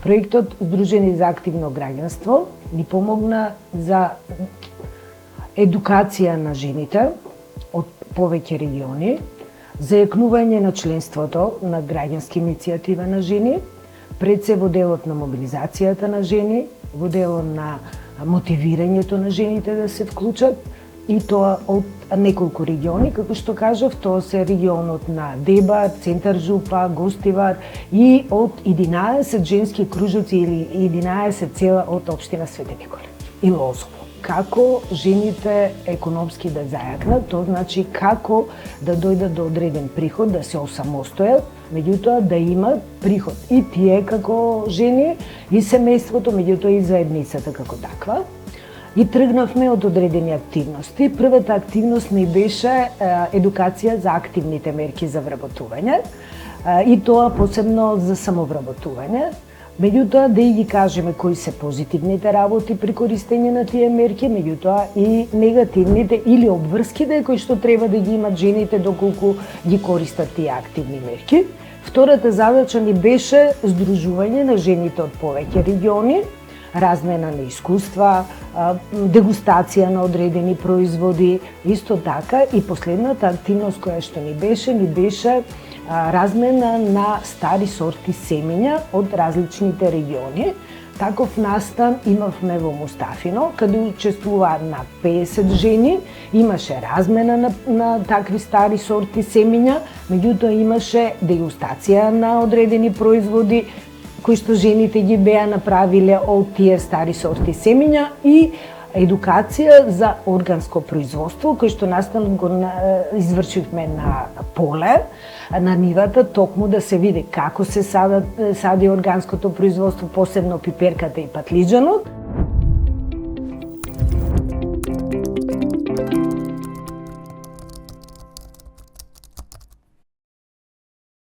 Проектот Здружени за активно граѓанство ни помогна за едукација на жените од повеќе региони, зајакнување на членството на граѓанска иницијатива на жени, пред се во делот на мобилизацијата на жени, во делот на мотивирањето на жените да се вклучат, и тоа од неколку региони, како што кажав, тоа се регионот на Дебар, Центар Жупа, Гостивар и од 11 женски кружоци или 11 села од општина Свети Николе и Лозово. Како жените економски да зајакнат, тоа значи како да дојдат до одреден приход, да се осамостојат, меѓутоа да имат приход и тие како жени, и семејството, меѓутоа и заедницата како таква. И тргнавме од одредени активности. Првата активност не беше едукација за активните мерки за вработување, и тоа посебно за самовработување. Меѓутоа да и ги кажеме кои се позитивните работи при користење на тие мерки, меѓутоа и негативните или обврските кои што треба да ги имат жените доколку ги користат тие активни мерки. Втората задача ни беше здружување на жените од повеќе региони, размена на искуства, дегустација на одредени производи, исто така и последната активност која што ни беше размена на стари сорти семења од различните региони. Таков настан имавме во Мустафино, каде учествуваа над 50 жени, имаше размена на такви стари сорти семења, меѓутоа имаше дегустација на одредени производи кои што жените ги беа направиле од тие стари сорти семења и едукација за органско производство, кој што настанот го извршивме на поле, на нивата, токму да се види како се сади органското производство, посебно пиперката и патлиџанот.